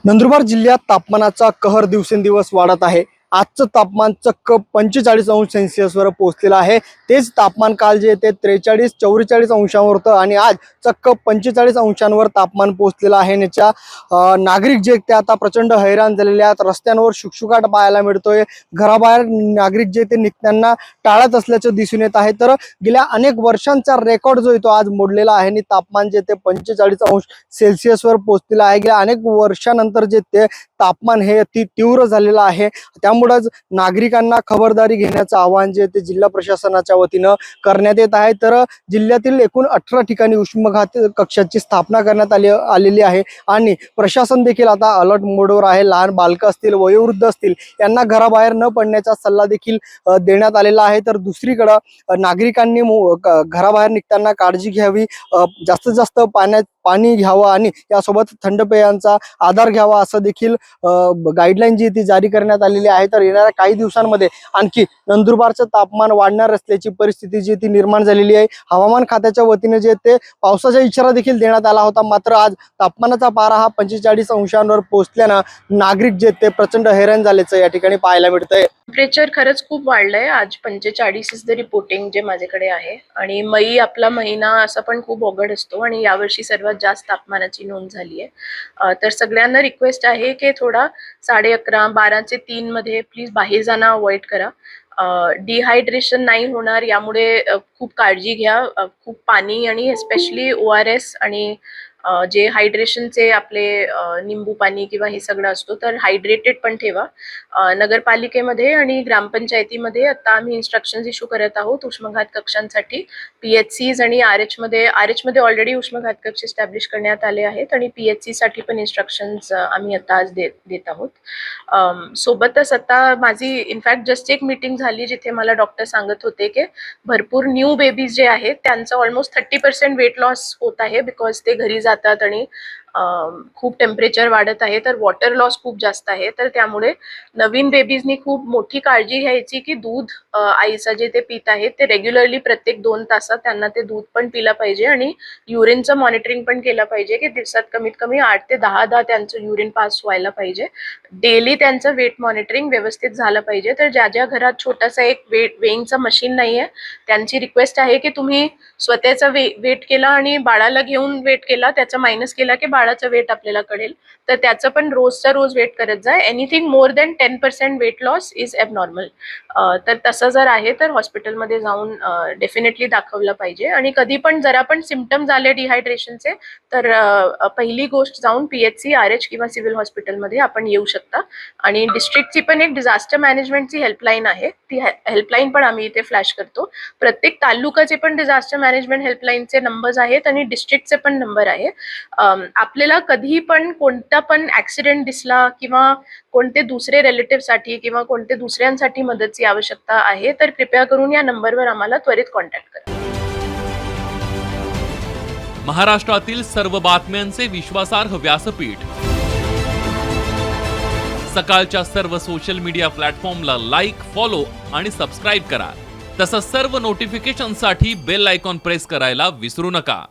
नंदुरबार जिल्ह्यात तापमानाचा कहर दिवसेंदिवस वाढत आहे। आजचं तापमान चक्क 45 अंश वर पोहोचलेलं आहे। तेच तापमान काल जे ते 43-44 अंशांवर होतं आणि आज चक्क 45 अंशांवर तापमान पोहोचलेलं आहे। नागरिक जे ते आता प्रचंड हैराण झालेले आहेत। रस्त्यांवर शुकशुकाट पाहायला मिळतोय। घराबाहेर नागरिक जे ते निघताना टाळत असल्याचं दिसून येत आहे। तर गेल्या अनेक वर्षांचा रेकॉर्ड जो आहे तो आज मोडलेला आहे आणि तापमान जे ते 45 अंश वर पोहोचलेलं आहे। गेल्या अनेक वर्षानंतर जे ते तापमान हे अति तीव्र झालेलं आहे। त्यामुळेच नागरिकांना खबरदारी घेण्याचं आवाहन जे ते जिल्हा प्रशासनाच्या वतीनं करण्यात येत आहे। तर जिल्ह्यातील एकूण 18 ठिकाणी उष्माघात कक्षाची स्थापना करण्यात आलेली आहे आणि प्रशासन देखील आता अलर्ट मोडवर आहे। लहान बालकं असतील, वयोवृद्ध असतील, यांना घराबाहेर न पडण्याचा सल्ला देखील देण्यात आलेला आहे। तर दुसरीकडे नागरिकांनी घराबाहेर निघताना काळजी घ्यावी, जास्तीत जास्त पाणी घ्यावं आणि यासोबत थंड पेयांचा आधार घ्यावा असं देखील गाईडलाईन जी ती जारी करण्यात आलेली आहे। तर येणाऱ्या काही दिवसांमध्ये आणखी नंदुरबारचं तापमान वाढणार असल्याची परिस्थिती जी ती निर्माण झालेली आहे। हवामान खात्याच्या वतीने जे ते पावसाचा इशारा देखील देण्यात आला होता, मात्र आज तापमानाचा पारा हा 45 अंशांवर पोहोचल्यानं नागरिक जे ते प्रचंड हैराण झाल्याचं या ठिकाणी पाहायला मिळतंय। टेम्परेचर खरंच खूप वाढलंय। आज 45 इज द रिपोर्टिंग जे माझ्याकडे आहे आणि मई आपला महिना असा पण खूप अवघड असतो आणि यावर्षी सर्वात जास्त तापमानाची नोंद झाली आहे। तर सगळ्यांना रिक्वेस्ट आहे की थोडा 11:30 12 ते 3 मध्ये प्लीज बाहेर जाणं अवॉइड करा। डिहायड्रेशन नाही होणार यामुळे खूप काळजी घ्या। खूप पाणी आणि स्पेशली ORS आणि जे हायड्रेशनचे आपले निंबू पाणी किंवा हे सगळं असतो तर हायड्रेटेड पण ठेवा। नगरपालिकेमध्ये आणि ग्रामपंचायतीमध्ये आता आम्ही इन्स्ट्रक्शन्स इश्यू करत आहोत उष्माघात कक्षांसाठी। PHCs आणि RH मध्ये ऑलरेडी उष्माघात कक्ष एस्टॅब्लिश करण्यात आले आहेत आणि PHC साठी पण इन्स्ट्रक्शन्स आम्ही आता आज देत आहोत। सोबतच आता माझी इनफॅक्ट जस्ट एक मीटिंग झाली जिथे मला डॉक्टर सांगत होते की भरपूर न्यू बेबीज जे आहेत त्यांचं ऑलमोस्ट 30% वेट लॉस होत आहे बिकॉज ते घरी जातात आणि खूप टेम्परेचर वाढत आहे तर वॉटर लॉस खूप जास्त आहे। तर त्यामुळे नवीन बेबीजनी खूप मोठी काळजी घ्यायची की दूध आईचं जे ते पित आहेत ते रेग्युलरली प्रत्येक 2 तासात त्यांना ते दूध पण पिलं पाहिजे आणि युरिनचं मॉनिटरिंग पण केलं पाहिजे की दिवसात कमीत कमी 8 ते 10 त्यांचं युरिन पास व्हायला पाहिजे। डेली त्यांचं वेट मॉनिटरिंग व्यवस्थित झालं पाहिजे। तर ज्या घरात छोटासा एक वेइंगचं मशीन नाहीये त्यांची रिक्वेस्ट आहे की तुम्ही स्वतःचा वेट केला आणि बाळाला घेऊन वेट केला, त्याचा मायनस केला की बाळाचं वेट आपल्याला कळेल। तर त्याचं पण रोजचा रोज वेट करत जा। Anything more than 10% weight loss is abnormal. तर तसं जर आहे तर हॉस्पिटलमध्ये जाऊन डेफिनेटली दाखवलं पाहिजे आणि कधी पण जरा पण सिम्पटम्स आले डिहायड्रेशनचे तर पहिली गोष्ट जाऊन PHC, RH किंवा सिव्हिल हॉस्पिटलमध्ये आपण येऊ शकता। आणि डिस्ट्रिक्टची पण एक डिझास्टर मॅनेजमेंटची हेल्पलाईन आहे, ती हेल्पलाईन पण आम्ही इथे फ्लॅश करतो। प्रत्येक तालुकाचे पण डिझास्टर मॅनेजमेंट हेल्पलाईनचे नंबर्स आहेत आणि डिस्ट्रिक्टचे पण नंबर आहे। आपल्याला कधी पण कोणता पण ऍक्सिडेंट दिसला किंवा कोणते दुसरे रिलेटिव्हसाठी किंवा कोणते दुसऱ्यांसाठी मदतची आवश्यकता आहे तर कृपया करून या नंबरवर आम्हाला त्वरित कॉन्टॅक्ट करा। महाराष्ट्रातील सर्व बातम्यांचे विश्वासार्ह व्यासपीठ सकाळच्या सर्व सोशल मीडिया प्लॅटफॉर्मला लाईक, फॉलो आणि सबस्क्राईब करा। तसंच सर्व नोटिफिकेशनसाठी बेल आयकॉन प्रेस करायला विसरू नका।